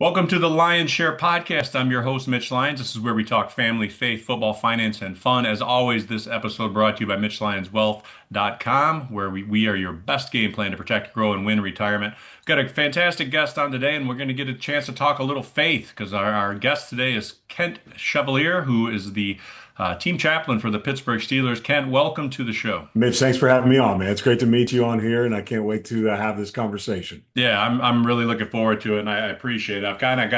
Welcome to the Lyons Share podcast. I'm your host, Mitch Lyons. This is where we talk family, faith, football, finance, and fun. As always, this episode brought to you by MitchLyonsWealth.com, where we are your best game plan to protect, grow, and win retirement. We've got a fantastic guest on today, and we're going to get a chance to talk a little faith because our guest today is Kent Chevalier, who is the team chaplain for the Pittsburgh Steelers. Kent, welcome to the show. Mitch, thanks for having me on, man. It's great to meet you on here, and I can't wait to have this conversation. Yeah, I'm really looking forward to it, and I appreciate it. I've kind of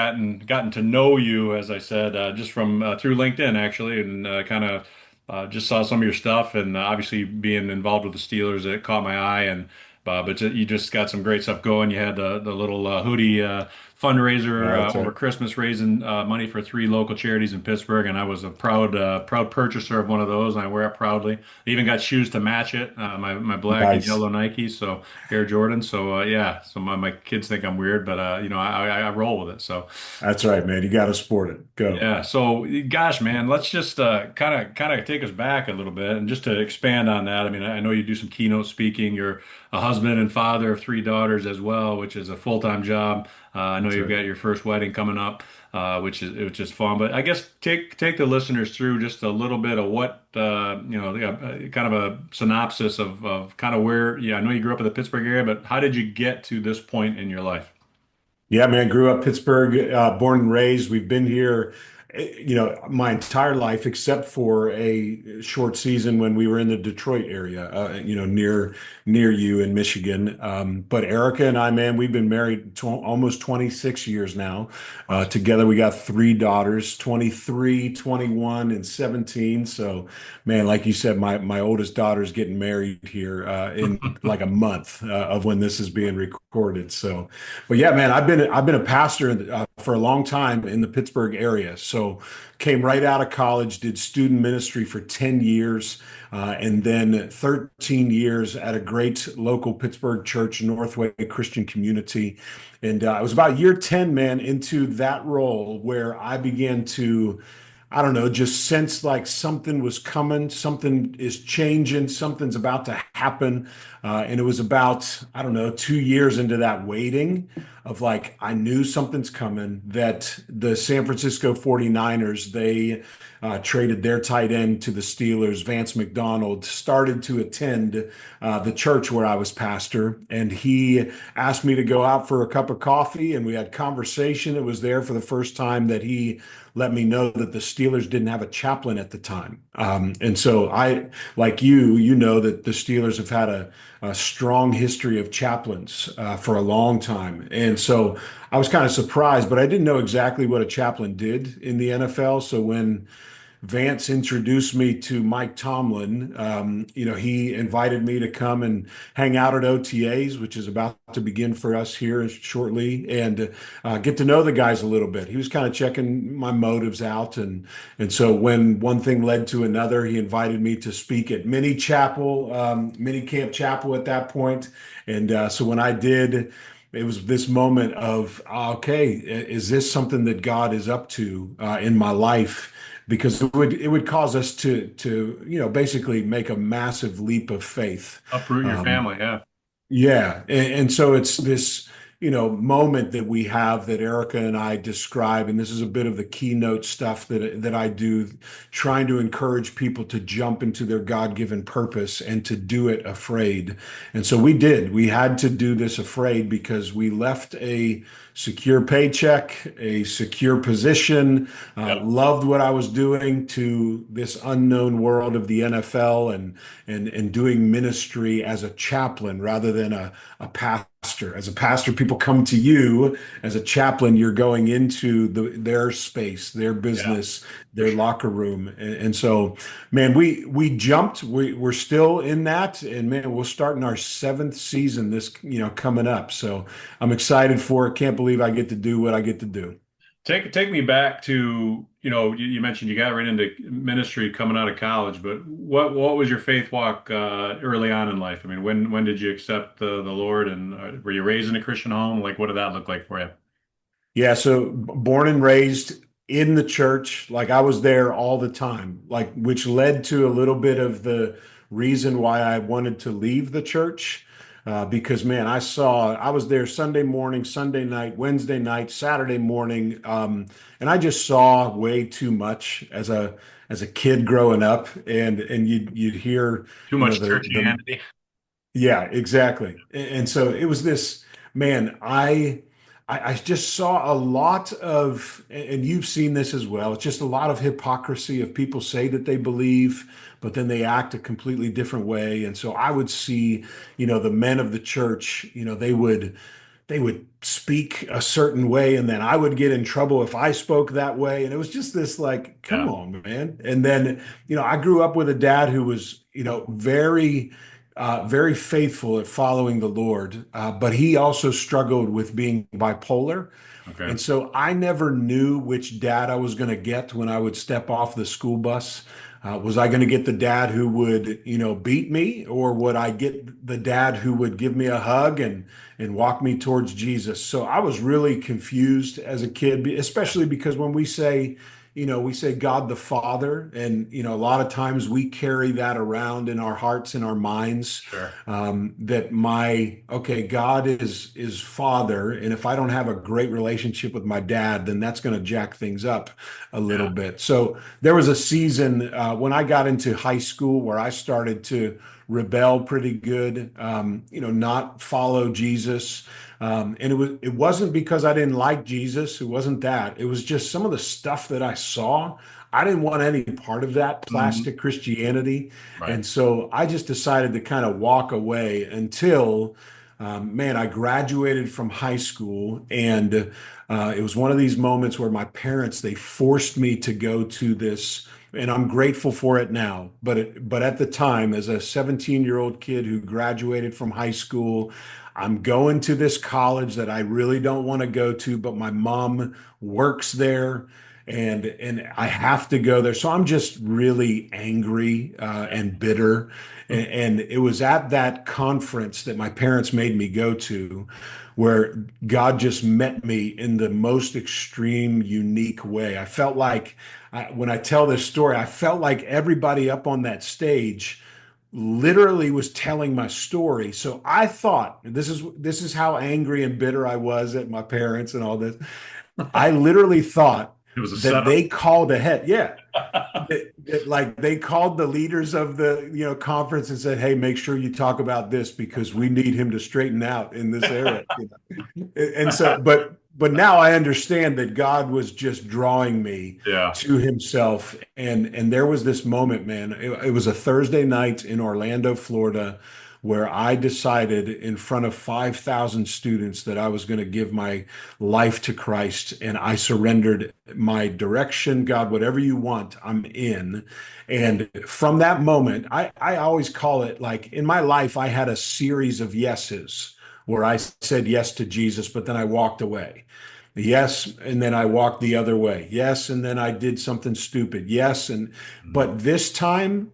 gotten to know you, as I said, just from through LinkedIn actually, and kind of just saw some of your stuff, and obviously being involved with the Steelers, it caught my eye, and but you just got some great stuff going. You had the little hoodie fundraiser That's over right. Christmas, raising money for three local charities in Pittsburgh, and I was a proud purchaser of one of those, and I wear it proudly. I even got shoes to match it, my black and Nice. yellow Nike, so Air Jordan. So yeah, so my kids think I'm weird, but I roll with it. So That's right, man. You got to support it. Go. yeah, so gosh, man, let's just kind of take us back a little bit and just to expand on that. I mean, I know you do some keynote speaking. You're a husband and father of three daughters as well, which is a full-time job. I know That's you've right. got your first wedding coming up, which is fun. But I guess take the listeners through just a little bit of what kind of a synopsis of kind of where. Yeah, I know you grew up in the Pittsburgh area, but how did you get to this point in your life? Yeah, man. Grew up Pittsburgh, born and raised. We've been here, my entire life, except for a short season when we were in the Detroit area, near you in Michigan. But Erica and I, man, we've been married tw almost 26 years now. Awesome. Together, we got three daughters, 23, 21, and 17. So, man, like you said, my oldest daughter's getting married here in like a month of when this is being recorded. So. But yeah, man, I've been a pastor for a long time in the Pittsburgh area. So came right out of college, did student ministry for 10 years, and then 13 years at a great local Pittsburgh church, Northway Christian Community. And it was about year 10, man, into that role where I began to, I don't know, just sense like something was coming, something is changing, something's about to happen. And it was about, I don't know, 2 years into that waiting of like, I knew something's coming, that the San Francisco 49ers, they traded their tight end to the Steelers. Vance McDonald started to attend the church where I was pastor, and he asked me to go out for a cup of coffee, and we had conversation. It was there for the first time that he let me know that the Steelers didn't have a chaplain at the time. And so like you know that the Steelers have had a strong history of chaplains for a long time. And so I was kind of surprised, but I didn't know exactly what a chaplain did in the NFL. So when Vance introduced me to Mike Tomlin. He invited me to come and hang out at OTAs, which is about to begin for us here shortly, and get to know the guys a little bit. He was kind of checking my motives out, and so when one thing led to another, he invited me to speak at Mini Camp Chapel at that point. And so when I did, it was this moment of, okay, is this something that God is up to in my life? Because it would cause us to basically make a massive leap of faith. Uproot your Um, family, yeah. yeah, and so it's this, moment that we have that Erica and I describe, and this is a bit of the keynote stuff that I do, trying to encourage people to jump into their God-given purpose and to do it afraid. And so we did. We had to do this afraid because we left a secure paycheck, a secure position, Yep. loved what I was doing to this unknown world of the NFL and doing ministry as a chaplain rather than a pastor. As a pastor, people come to you. As a chaplain, you're going into their space, their Yeah, business, for their sure. locker room. And so, man, we jumped. We're still in that, and man, we'll start in our seventh season this coming up. So I'm excited for it. Can't believe I get to do what I get to do. Take me back to, you mentioned you got right into ministry coming out of college, but what was your faith walk early on in life? I mean, when did you accept the Lord, and were you raised in a Christian home? Like, what did that look like for you? Yeah, so born and raised in the church, like I was there all the time, like which led to a little bit of the reason why I wanted to leave the church. because man, I was there Sunday morning, Sunday night, Wednesday night, Saturday morning, and I just saw way too much as a kid growing up, and you'd hear, Too you know, much the churchianity. yeah, exactly. And so it was this, man, I just saw a lot of, and you've seen this as well. It's just a lot of hypocrisy of people say that they believe, but then they act a completely different way. And so I would see, the men of the church, they would speak a certain way, and then I would get in trouble if I spoke that way. And it was just this like, come Yeah. on, man. And then, I grew up with a dad who was, very faithful at following the Lord, but he also struggled with being bipolar. Okay. And so I never knew which dad I was going to get when I would step off the school bus. Was I going to get the dad who would, beat me, or would I get the dad who would give me a hug and walk me towards Jesus? So I was really confused as a kid, especially because when we say God the Father, and a lot of times we carry that around in our hearts and our minds. Sure. That God is Father, and if I don't have a great relationship with my dad, then that's going to jack things up a little Yeah. bit. So there was a season when I got into high school where I started to rebel pretty good, not follow Jesus. And it wasn't because I didn't like Jesus. It wasn't that. It was just some of the stuff that I saw. I didn't want any part of that Mhm. plastic Christianity. Right. And so I just decided to kind of walk away until, man, I graduated from high school. And it was one of these moments where my parents, they forced me to go to this, and I'm grateful for it now. But at the time, as a 17-year-old kid who graduated from high school, I'm going to this college that I really don't want to go to, but my mom works there, and I have to go there. So I'm just really angry and bitter. And it was at that conference that my parents made me go to, where God just met me in the most extreme, unique way. I felt like, when I tell this story, I felt like everybody up on that stage literally was telling my story. So I thought, this is how angry and bitter I was at my parents and all this. I literally thought It was a that setup. they called ahead. Yeah. Like they called the leaders of the conference and said, "Hey, make sure you talk about this because we need him to straighten out in this area." And so, but now I understand that God was just drawing me Yeah. to Himself, and there was this moment, man. It was a Thursday night in Orlando, Florida, where I decided in front of 5,000 students that I was going to give my life to Christ, and I surrendered my direction. God, whatever you want, I'm in. And from that moment, I always call it, like, in my life, I had a series of yeses where I said yes to Jesus, but then I walked away. Yes, and then I walked the other way. Yes, and then I did something stupid. Yes, Mhm. but this time,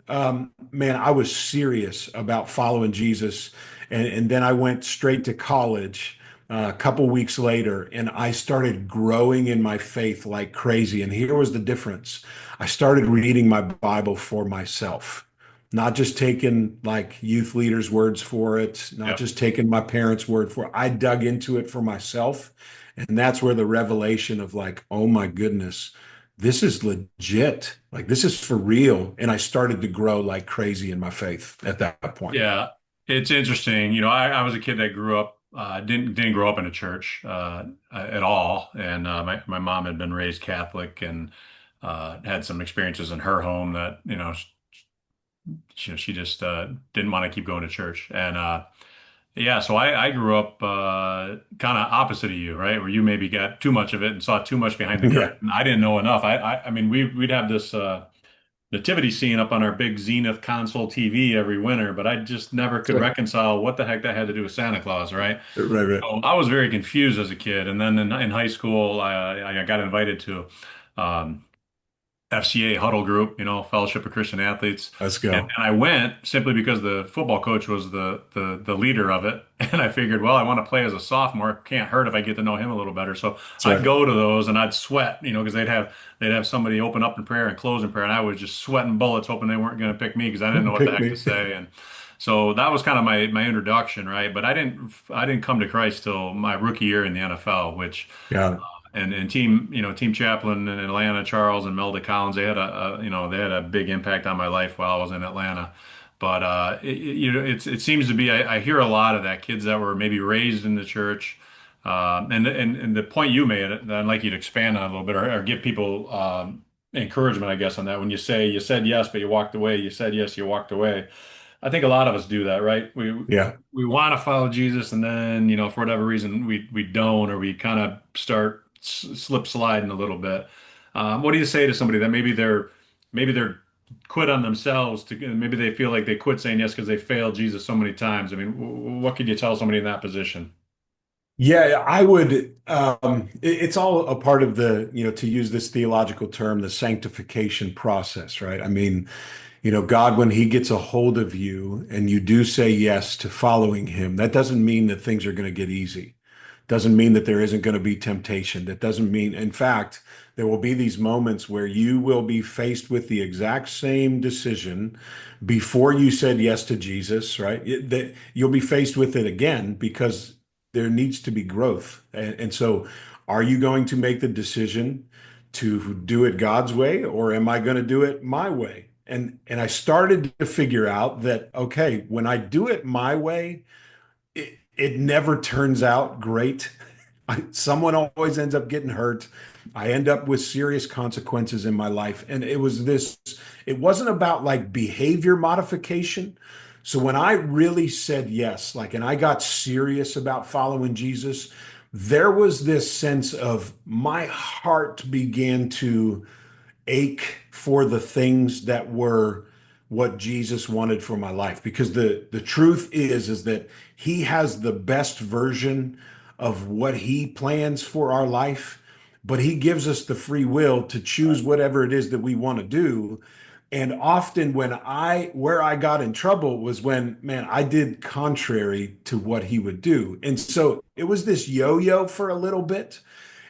man, I was serious about following Jesus, and then I went straight to college. A couple weeks later, and I started growing in my faith like crazy. And here was the difference: I started reading my Bible for myself, not just taking like youth leaders' words for it, not Yep. just taking my parents' word for it. I dug into it for myself. And that's where the revelation of, like, oh my goodness, this is legit. Like, this is for real. And I started to grow like crazy in my faith at that point. Yeah. It's interesting. I was a kid that grew up, didn't grow up in a church at all. And my mom had been raised Catholic and had some experiences in her home that, she just didn't want to keep going to church. And yeah, so I grew up kind of opposite of you, right? Where you maybe got too much of it and saw too much behind the Yeah. curtain. I didn't know enough. I mean, we'd have this nativity scene up on our big Zenith console TV every winter, but I just never could Right, reconcile what the heck that had to do with Santa Claus, right? right. So I was very confused as a kid, and then in high school, I got invited to um, FCA huddle group, Fellowship of Christian Athletes. Let's And, go. and I went simply because the football coach was the leader of it. And I figured, well, I want to play as a sophomore. Can't hurt if I get to know him a little better. So That's I'd right. go to those and I'd sweat, because they'd have somebody open up in prayer and close in prayer. And I was just sweating bullets, hoping they weren't going to pick me because I didn't know what the Pick heck to me. say. So that was kind of my introduction, right? But I didn't come to Christ till my rookie year in the NFL, which Yeah. and team chaplain in Atlanta, Charles and Melda Collins, they had a big impact on my life while I was in Atlanta. But it seems to be I hear a lot of that kids that were maybe raised in the church, and the point you made, I'd like you to expand on a little bit, or give people encouragement, I guess, on that. When you say you said yes, but you walked away, you said yes, you walked away. I think a lot of us do that, right? Yeah. We want to follow Jesus, and then for whatever reason we don't, or we kind of start slip sliding a little bit. What do you say to somebody that maybe they're quit on themselves to maybe they feel like they quit saying yes because they failed Jesus so many times? I mean, what could you tell somebody in that position? Yeah, I would. It's all a part of to use this theological term, the sanctification process, right? I mean, God, when He gets a hold of you and you do say yes to following Him, that doesn't mean that things are going to get easy. Doesn't mean that there isn't going to be temptation. That doesn't mean, in fact, there will be these moments where you will be faced with the exact same decision before you said yes to Jesus, right? That you'll be faced with it again because there needs to be growth. And so, are you going to make the decision to do it God's way, or am I going to do it my way? And I started to figure out that, okay, when I do it my way, it never turns out great. Someone always ends up getting hurt. I end up with serious consequences in my life. And it wasn't about like behavior modification. So when I really said yes, like, and I got serious about following Jesus, there was this sense of my heart began to ache for the things that were what Jesus wanted for my life, because the truth is that He has the best version of what He plans for our life, but He gives us the free will to choose whatever it is that we want to do. And often where I got in trouble was when, man, I did contrary to what He would do. And so it was this yo-yo for a little bit.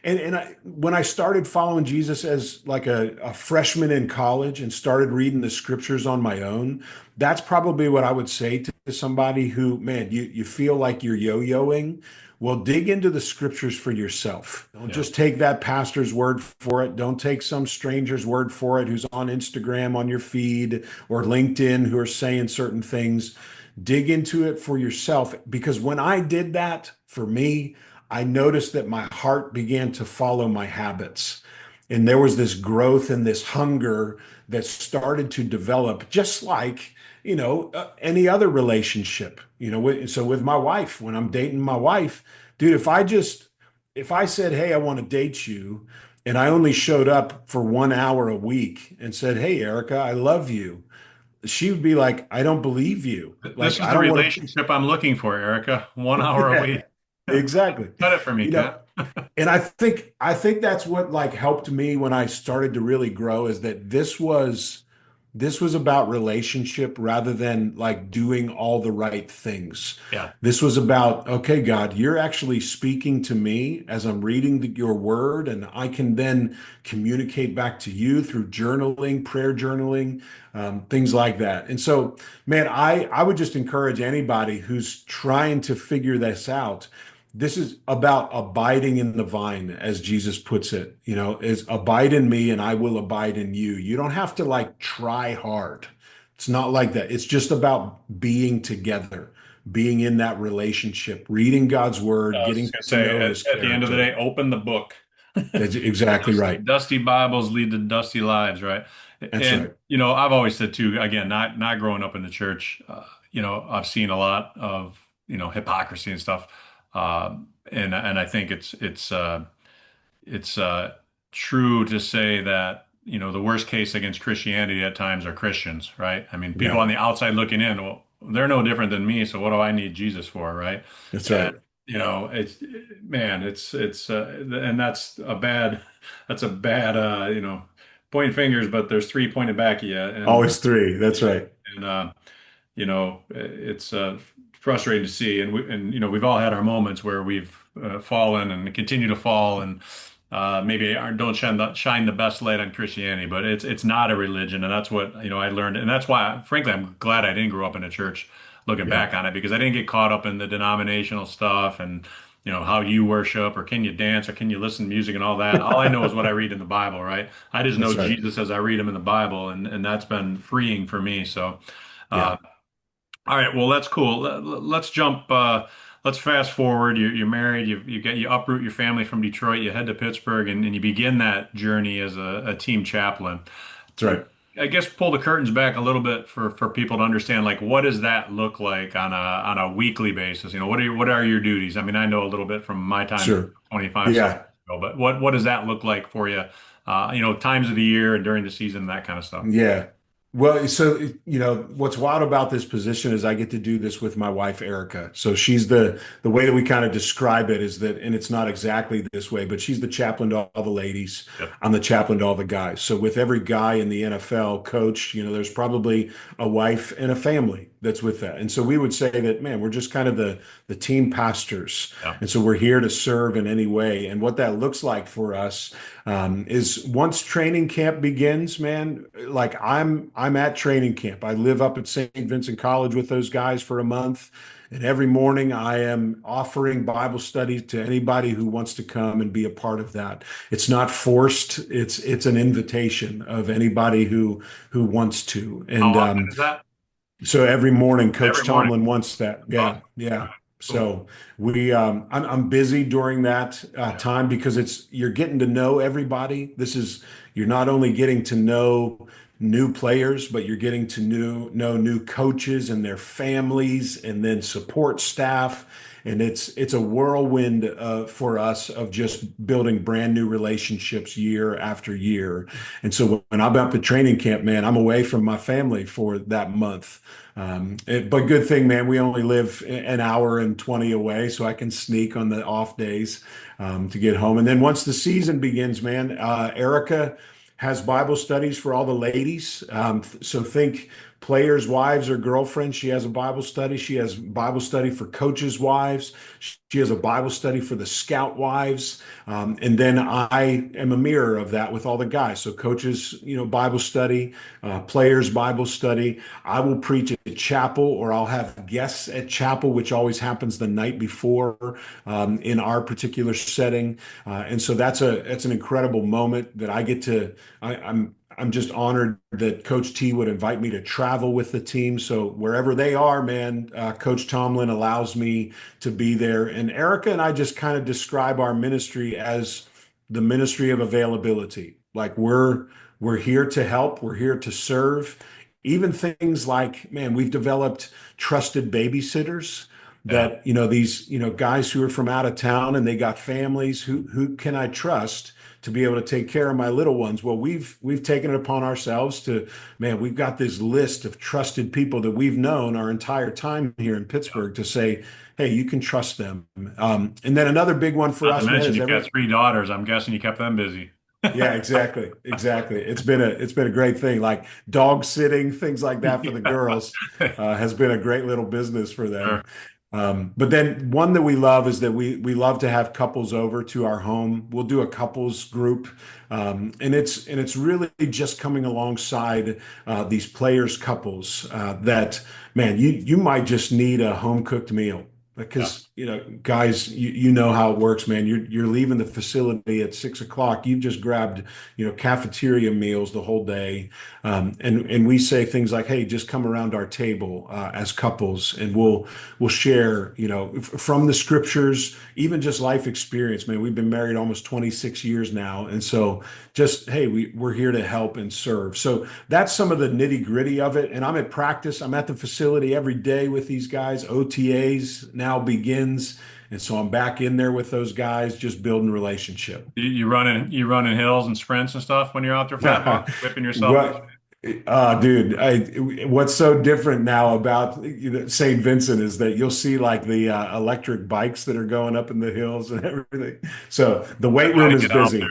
When I started following Jesus as like a freshman in college and started reading the scriptures on my own, that's probably what I would say to somebody who, man, you feel like you're yo-yoing. Well, dig into the scriptures for yourself. Don't Yeah. just take that pastor's word for it. Don't take some stranger's word for it who's on Instagram on your feed or LinkedIn who are saying certain things. Dig into it for yourself, because when I did that for me, I noticed that my heart began to follow my habits. And there was this growth and this hunger that started to develop, just like, any other relationship. So with my wife, when I'm dating my wife, dude, if I said, hey, I want to date you, and I only showed up for 1 hour a week and said, hey, Erica, I love you, she would be like, I don't believe you. This Like, is I the don't want relationship I'm looking for, Erica. 1 hour a to. week. Exactly. Cut it for me, You Kent. know, and I think that's what like helped me when I started to really grow, is that this was about relationship rather than like doing all the right things. Yeah. This was about, okay, God, you're actually speaking to me as I'm reading your word, and I can then communicate back to you through journaling, prayer journaling, things like that. And so, man, I would just encourage anybody who's trying to figure this out. This is about abiding in the vine, as Jesus puts it, is abide in me and I will abide in you. You don't have to like try hard. It's not like that. It's just about being together, being in that relationship, reading God's word, I was getting just gonna to say, know his at the end of the day, character. open the book. That's exactly right. Dusty Bibles lead to dusty lives, right? That's And right. I've always said too, again, not growing up in the church, I've seen a lot of hypocrisy and stuff, and I think it's true to say that the worst case against Christianity at times are Christians, right? I mean, people Yeah, on the outside looking in, well, they're no different than me, so what do I need Jesus for, right? that's And right. it's man, and that's a bad point fingers, but there's three pointed back at you, and Always three. That's right. and it's frustrating to see, and we've all had our moments where we've fallen and continue to fall, and maybe don't shine the best light on Christianity, but it's not a religion, and that's what I learned, and that's why, frankly, I'm glad I didn't grow up in a church looking Yeah, back on it because I didn't get caught up in the denominational stuff and how you worship or can you dance or can you listen to music and all that. All I know is what I read in the Bible, right? I just know that's right. Jesus as I read him in the Bible, and that's been freeing for me. So, Yeah, uh, all right, well, that's cool. Let's jump. Let's fast forward. You're married. You uproot your family from Detroit. You head to Pittsburgh, and you begin that journey as a team chaplain. that's right. I guess pull the curtains back a little bit for people to understand, like, what does that look like on a weekly basis? What are your duties? I mean, I know a little bit from my time Sure. 25 some Yeah. years ago, but what does that look like for you? Times of the year and during the season, that kind of stuff. Yeah. Well, so what's wild about this position is I get to do this with my wife Erica. So she's the way that we kind of describe it is that, and it's not exactly this way, but she's the chaplain to all the ladies. Yep. I'm the chaplain to all the guys. So with every guy in the NFL coach, there's probably a wife and a family that's with that. And so we would say that, man, we're just kind of the team pastors. Yeah. And so we're here to serve in any way. And what that looks like for us is once training camp begins, man, like I'm at training camp. I live up at St. Vincent College with those guys for a month. And every morning I am offering Bible study to anybody who wants to come and be a part of that. It's not forced. It's an invitation of anybody who wants to. How And often is that? so every morning, Coach Every morning. Tomlin wants that. Yeah, Awesome. yeah. Okay. Cool. So I'm busy during that Yeah. time because you're getting to know everybody. You're not only getting to know new players, but you're getting to know new coaches and their families, and then support staff. And it's a whirlwind for us of just building brand new relationships year after year. And so when I'm up at training camp, man, I'm away from my family for that month. But good thing, man, we only live an hour and 20 away, so I can sneak on the off days to get home. And then once the season begins, man, Erica has Bible studies for all the ladies. So think players' wives or girlfriends. She has a Bible study. She has Bible study for coaches' wives. She has a Bible study for the scout wives. And then I am a mirror of that with all the guys. So coaches, Bible study, players' Bible study. I will preach at chapel or I'll have guests at chapel, which always happens the night before in our particular setting. And so that's an incredible moment that I get to. I'm just honored that Coach T would invite me to travel with the team. So wherever they are, man, Coach Tomlin allows me to be there. And Erica and I just kind of describe our ministry as the ministry of availability. Like we're here to help, we're here to serve. Even things like, man, we've developed trusted babysitters Yeah. that, these, guys who are from out of town and they got families who can I trust to be able to take care of my little ones. Well, we've taken it upon ourselves to, man, we've got this list of trusted people that we've known our entire time here in Pittsburgh to say, hey, you can trust them. And then another big one for Not to us, man, mention is you've got three daughters. I'm guessing you kept them busy. yeah, exactly, exactly. It's been a great thing, like dog sitting, things like that for the girls, has been a great little business for them. Sure. But then one that we love is that we love to have couples over to our home. We'll do a couples group, and it's really just coming alongside these players couples that man you might just need a home cooked meal Yeah. because guys you know how it works, man. You're leaving the facility at 6 o'clock. You've just grabbed cafeteria meals the whole day, and we say things like, hey, just come around our table as couples and we'll share, from the scriptures, even just life experience, man. We've been married almost 26 years now. And so just, hey, we're here to help and serve. So that's some of the nitty gritty of it. And I'm at practice. I'm at the facility every day with these guys. OTAs now begins. And so I'm back in there with those guys, just building relationship. You running hills and sprints and stuff when you're out there for that month, whipping yourself. What, dude, what's so different now about St. Vincent is that you'll see like the electric bikes that are going up in the hills and everything. So the I weight got room to is get out there. busy.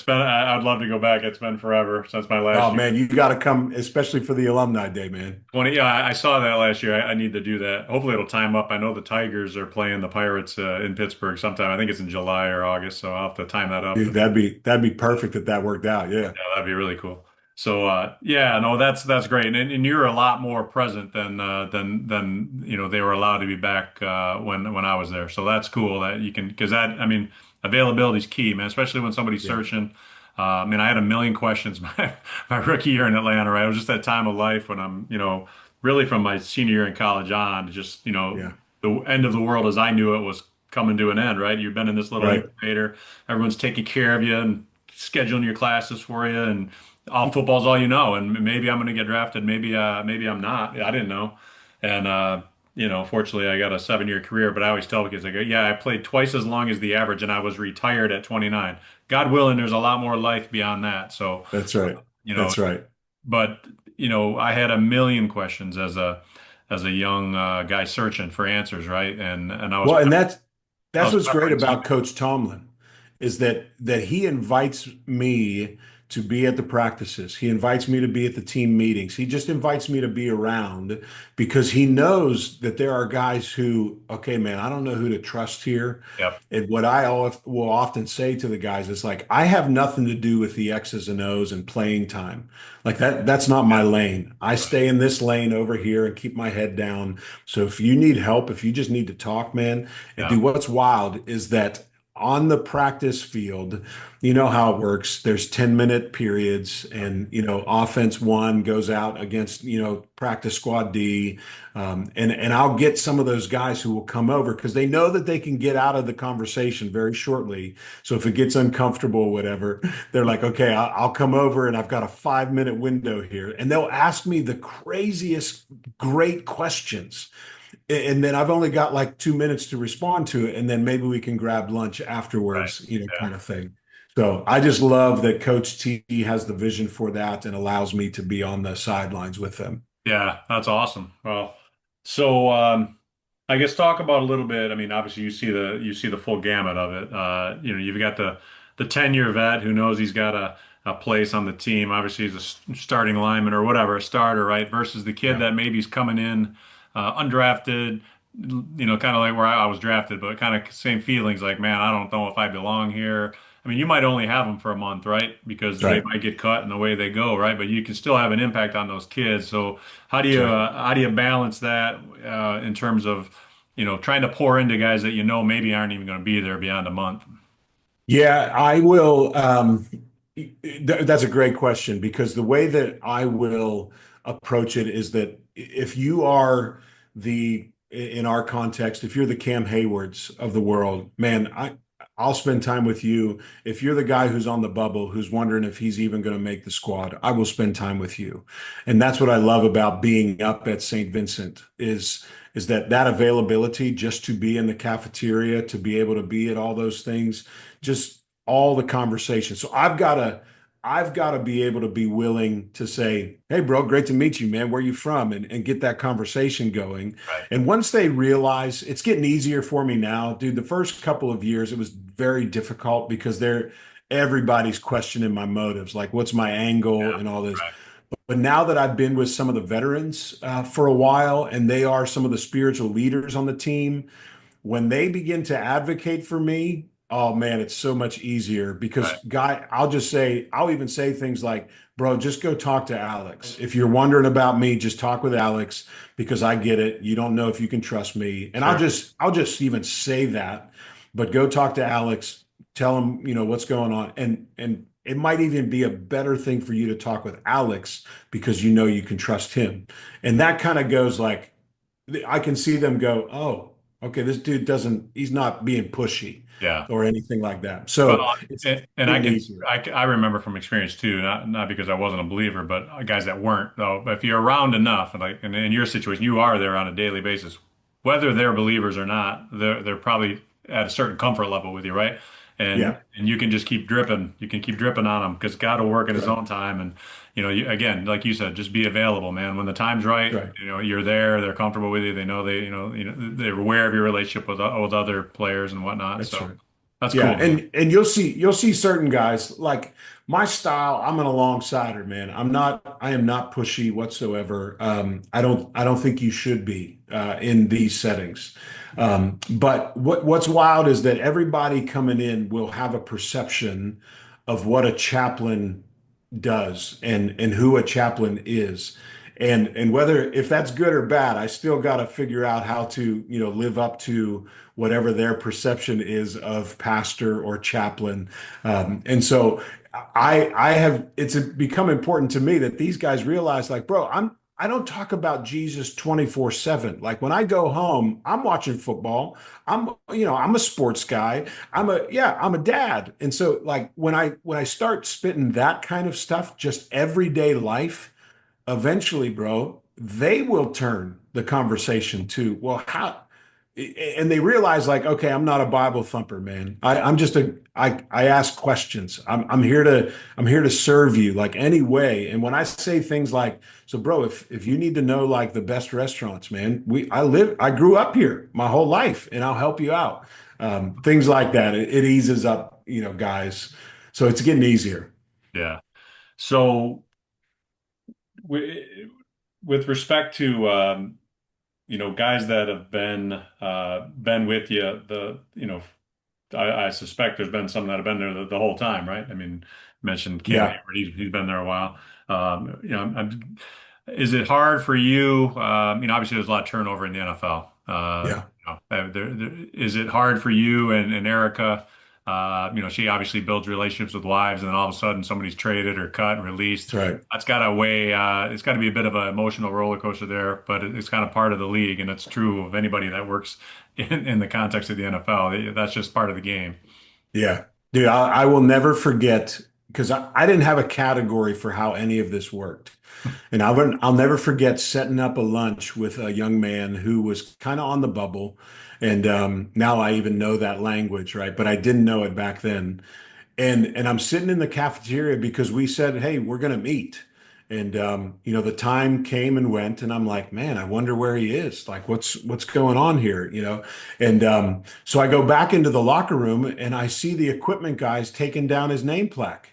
I'd love to go back. It's been forever since my Oh last year. man, you got to come, especially for the alumni day, man. 20, yeah, I saw that last year. I need to do that. Hopefully it'll time up. I know the Tigers are playing the Pirates in Pittsburgh sometime. I think it's in July or August, so I'll have to time that up. Dude, that'd be perfect if that worked out. Yeah. Yeah, that'd be really cool. So yeah, no, that's great, and you're a lot more present than they were allowed to be back when I was there. So that's cool that you can because that I mean availability is key, man, especially when somebody's Yeah, searching. I mean, I had a million questions my rookie year in Atlanta, right? It was just that time of life when I'm really from my senior year in college on, just yeah, the end of the world as I knew it was coming to an end, right? You've been in this little right. incubator, everyone's taking care of you and scheduling your classes for you and all football's all you know, and maybe I'm going to get drafted. Maybe I'm not. I didn't know, and fortunately, I got a 7-year career. But I always tell kids, I go, yeah, I played twice as long as the average, and I was retired at 29. God willing, there's a lot more life beyond that. So, That's right. you know, That's right. but I had a million questions as a young guy searching for answers, right? And I was Well, and I that's was what's great peppering about Coach Tomlin is that he invites me to be at the practices. He invites me to be at the team meetings. He just invites me to be around because he knows that there are guys who, okay, man, I don't know who to trust here. Yep, And what will often say to the guys is like, I have nothing to do with the X's and O's and playing time. Like that's not my yeah, lane. I right, stay in this lane over here and keep my head down. So if you need help, if you just need to talk, man, and yeah, do what's wild is that on the practice field, you know how it works. There's 10-minute periods, yep, and offense one goes out against practice squad D, and I'll get some of those guys who will come over because they know that they can get out of the conversation very shortly. So if it gets uncomfortable, whatever, they're like, okay, I'll come over and I've got a 5-minute window here, and they'll ask me the craziest, great questions and then I've only got like 2 minutes to respond to it, and then maybe we can grab lunch right, afterwards, yeah. kind of thing. So I just love that Coach T has the vision for that and allows me to be on the sidelines with them. Yeah, that's awesome. Well, so I guess talk about a little bit. I mean, obviously you see the full gamut of it. You've got the 10-year vet who knows he's got a place on the team. Obviously, he's starting lineman or whatever, a starter, right? Versus the kid Yeah, that maybe is coming in undrafted, kind of like where I was drafted, but kind of same feelings like, man, I don't know if I belong here. I mean, you might only have them for a month, right? Because that's they right. might get cut and the way they go, right? But you can still have an impact on those kids. So That's right. how do you balance that in terms of trying to pour into guys that maybe aren't even going to be there beyond a month? Yeah, I will. That's a great question because the way that I will approach it is that if you are in our context, if you're the Cam Haywards of the world, man, I'll spend time with you. If you're the guy who's on the bubble, who's wondering if he's even going to make the squad, I will spend time with you. And that's what I love about being up at St. Vincent is that availability just to be in the cafeteria, to be able to be at all those things just all the conversation. So I've got to be able to be willing to say, "Hey, bro, great to meet you, man. Where you from?" and get that conversation going. Right. And once they realize it's getting easier for me now, dude, the first couple of years it was very difficult because everybody's questioning my motives, like what's my angle Yeah. and all this. Right. But now that I've been with some of the veterans for a while, and they are some of the spiritual leaders on the team, when they begin to advocate for me, oh man, it's so much easier Right. because I'll even say things like, bro, just go talk to Alex. If you're wondering about me, just talk with Alex because I get it. You don't know if you can trust me. And Sure. I'll just even say that, but go talk to Alex, tell him, what's going on. And it might even be a better thing for you to talk with Alex because you can trust him. And that kind of goes like, I can see them go, oh, okay, this dude he's not being pushy Yeah. or anything like that. Well, So it's and I getting can easier. I remember from experience too, not because I wasn't a believer, but guys that weren't though. But if you're around enough, and like and in your situation, you are there on a daily basis, whether they're believers or not, they're probably at a certain comfort level with you, right? And Yeah, and you can just keep dripping. You can keep dripping on them because God will work in that's His right. own time. And again, like you said, just be available, man. When the time's right, That's right. you're there. They're comfortable with you. They know they're aware of your relationship with other players and whatnot. That's So right. that's Yeah, cool, man. and you'll see certain guys like my style. I'm an alongside man. I am not pushy whatsoever. I don't think you should be in these settings. But what's wild is that everybody coming in will have a perception of what a chaplain does and who a chaplain is. And whether if that's good or bad, I still got to figure out how to, live up to whatever their perception is of pastor or chaplain. And so I have it's become important to me that these guys realize like, bro, I don't talk about Jesus 24/7. Like when I go home, I'm watching football. I'm a sports guy. I'm a dad. And so like when I start spitting that kind of stuff, just everyday life, eventually, bro, they will turn the conversation to, well, how, and they realize like, okay, I'm not a Bible thumper, man. I ask questions. I'm here to serve you like any way. And when I say things like, so bro, if you need to know like the best restaurants, man, I grew up here my whole life and I'll help you out. Things like that. It eases up, guys. So it's getting easier. Yeah. So with, with respect to guys that have been with you, I suspect there's been some that have been there the whole time, right? I mean, mentioned Cam Yeah. Hayward, he's been there a while. Is it hard for you? Obviously there's a lot of turnover in the NFL. Yeah. Is it hard for you and Erica? She obviously builds relationships with wives, and then all of a sudden somebody's traded or cut and released. That's right. That's got to weigh. It's got to be a bit of an emotional roller coaster there, but it's kind of part of the league, and it's true of anybody that works in the context of the NFL. That's just part of the game. Yeah. Dude, I will never forget because I didn't have a category for how any of this worked. And I'll never forget setting up a lunch with a young man who was kind of on the bubble. And now I even know that language, right? But I didn't know it back then. And I'm sitting in the cafeteria because we said, hey, we're going to meet. And the time came and went, and I'm like, man, I wonder where he is. Like, what's going on here? And so I go back into the locker room, and I see the equipment guys taking down his name plaque.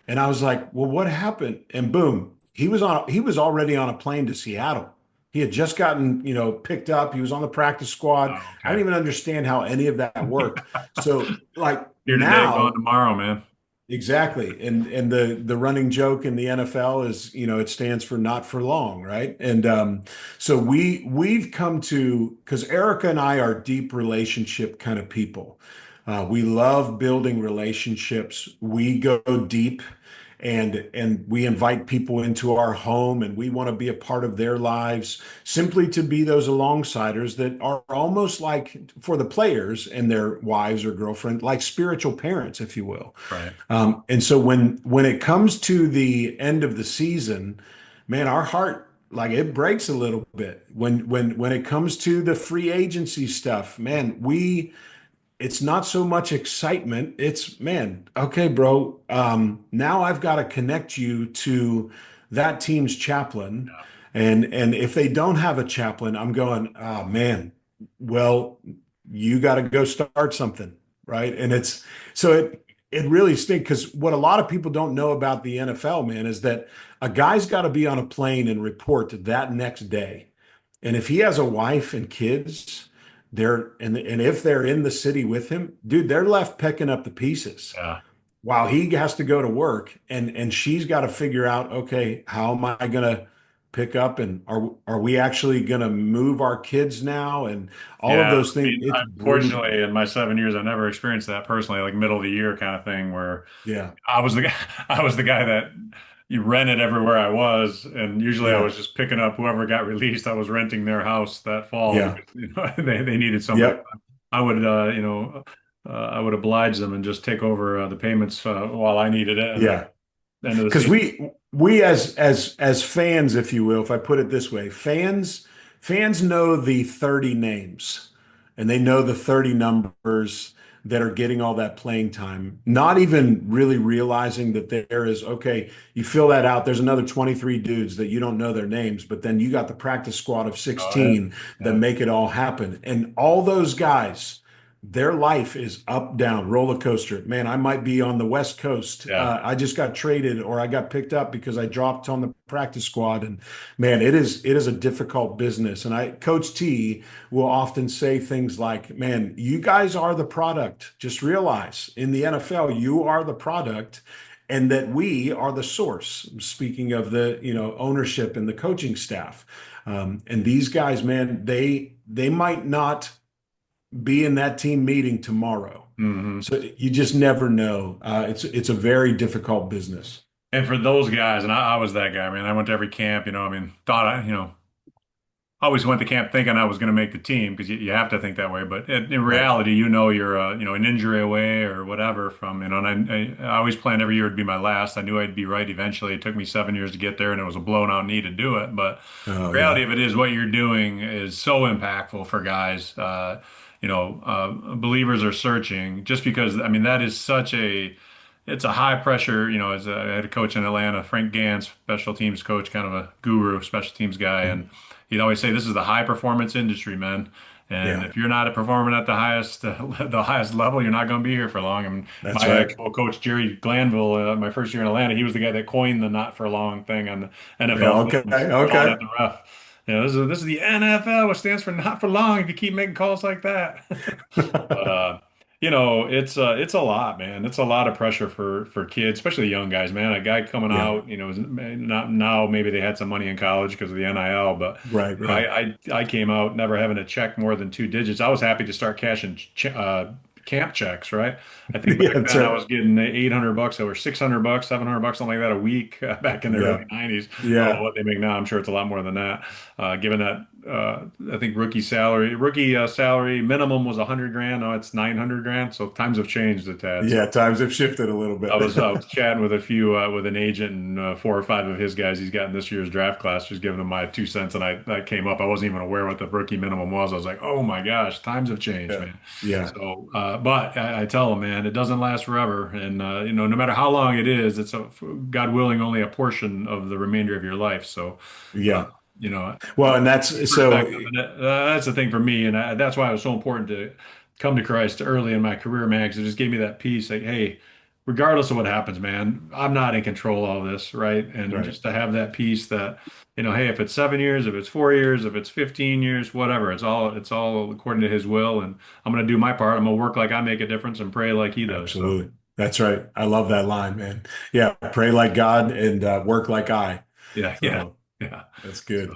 And I was like, well, what happened? And boom, he was already on a plane to Seattle. He had just gotten, picked up. He was on the practice squad. Oh, I don't okay. even understand how any of that worked. So like Here today, gone now, tomorrow, man. exactly. And the running joke in the NFL is, it stands for not for long, right? And so we've come to because Erica and I are deep relationship kind of people. We love building relationships. We go deep and we invite people into our home and we want to be a part of their lives simply to be those alongsiders that are almost like for the players and their wives or girlfriend, like spiritual parents, if you will. Right. And so when it comes to the end of the season, man, our heart like it breaks a little bit when it comes to the free agency stuff. Man, it's not so much excitement. It's, man, okay, bro. Now I've got to connect you to that team's chaplain. Yeah. And if they don't have a chaplain, I'm going, oh man, well, you got to go start something, right? And it really stinks because what a lot of people don't know about the NFL, man, is that a guy's got to be on a plane and report that next day. And if he has a wife and kids, and if they're in the city with him, dude, they're left picking up the pieces Yeah. while he has to go to work and she's got to figure out, okay, how am I going to pick up and are we actually going to move our kids now and all of Yeah. those I things. mean, It's brutal. unfortunately, in my 7 years, I've never experienced that personally, like middle of the year kind of thing where Yeah. I was the guy, I was the guy that you rented everywhere I was, and usually I Yeah. was just picking up whoever got released. I was renting their house that fall Yeah. because they needed somebody. Yep. I would I would oblige them and just take over the payments while I needed it, and then Yeah. end of the Because season. we as fans, if you will, if I put it this way, fans know the 30 names and they know the 30 numbers that are getting all that playing time, not even really realizing that there is, okay, you fill that out. There's another 23 dudes that you don't know their names, but then you got the practice squad of Oh yeah, 16 that yeah, make it all happen. And all those guys, their life is up, down, roller coaster. Man, I might be on the West Coast. yeah. I just got traded or I got picked up because I dropped on the practice squad. And man, it is a difficult business. And Coach T will often say things like, man, you guys are the product. Just realize in the NFL, you are the product. and that we are the source. Speaking of the, ownership and the coaching staff, and these guys, man, they might not be in that team meeting tomorrow. Hmm. So you just never know. It's a very difficult business. And for those guys, and I was that guy, man. I went to every camp, I mean, thought I always went to camp thinking I was going to make the team because you have to think that way. But in Right. reality, you're an injury away or whatever from, and I always planned every year would be my last. I knew I'd be right eventually. It took me 7 years to get there, and it was a blown out knee to do it. But Oh the reality yeah. of it is, what you're doing is so impactful for guys. Believers are searching just because. I mean, that is such a it's a high pressure, as I had a coach in Atlanta, Frank Gans, special teams coach, kind of a guru, special teams guy, and Mhm. he'd always say, "This is the high performance industry, man. And Yeah, if you're not performing at the highest the highest level, you're not going to be here for long." I mean, that's my right. actual coach Jerry Glanville, my first year in Atlanta, he was the guy that coined the "not for long" thing on the Yeah, NFL okay, films, yelling okay. at the ref. This is the NFL, which stands for not for long. If you keep making calls like that. But it's a lot, man. It's a lot of pressure for kids, especially young guys, man. A guy coming Yeah, out, is not now. Maybe they had some money in college because of the NIL, but right, right. I came out never having to check more than two digits. I was happy to start cashing camp checks, right? I think Yeah, back that's then I right. was getting $800 or $600, $700, something like that a week back in the early Yeah, 90s. I don't know yeah, what they make now. I'm sure it's a lot more than that. Given that I think rookie salary minimum was 100 grand. Now it's 900 grand. So times have changed a tad. yeah. So Times have shifted a little I bit. was I was chatting with a few with an agent and four or five of his guys he's got in this year's draft class, just giving them my 2 cents, and I came up. I wasn't even aware what the rookie minimum was. I was like, oh my gosh, times have changed, Yeah, man. yeah, So, but I tell them, man, it doesn't last forever, and no matter how long it is, it's God willing only a portion of the remainder of your life. So, uh, yeah. you know, Well, and that's so. perspective. And that's the thing for me. And that's why it was so important to come to Christ early in my career, man, because it just gave me that peace. Like, hey, regardless of what happens, man, I'm not in control of all this, right? And Right. just to have that peace that, hey, if it's 7 years, if it's 4 years, if it's 15 years, whatever, it's all according to His will. And I'm gonna do my part. I'm gonna work like I make a difference and pray like He does. So, Absolutely. That's right. I love that line, man. Yeah, pray like God and work like I. yeah, yeah, So yeah. that's So. good.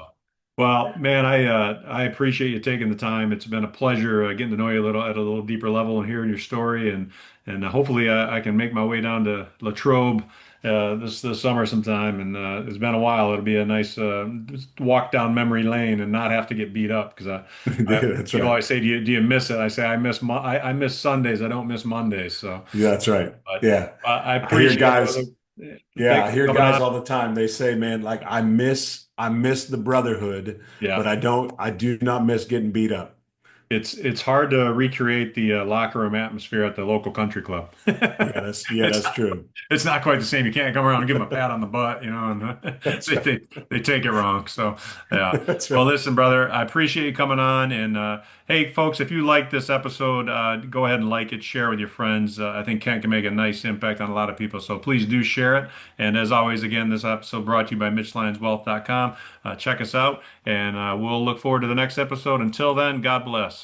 Well, man, I appreciate you taking the time. It's been a pleasure getting to know you a little at a little deeper level and hearing your story, and hopefully I can make my way down to Latrobe this summer sometime. And it's been a while. It'll be a nice just walk down memory lane and not have to get beat up because That's people right. always say, do you miss it? I say I miss Sundays. I don't miss Mondays. So, Yeah, that's right. but Yeah. I I hear appreciate it, brother. guys, yeah, Thanks I for hear coming guys on. all the time. They say, man, like I miss the brotherhood, but Yeah. I do not miss getting beat up. It's hard to recreate the locker room atmosphere at the local country club. Yeah, It's that's not, true. it's not quite the same. You can't come around and give them a pat on the butt, and That's they, right. they they take it wrong. So yeah. That's Well, right. listen, brother, I appreciate you coming on. And hey, folks, if you like this episode, go ahead and like it, share with your friends. I think Ken can make a nice impact on a lot of people. So please do share it. And as always, again, this episode brought to you by MitchLyonsWealth.com. Check us out, and we'll look forward to the next episode. Until then, God bless.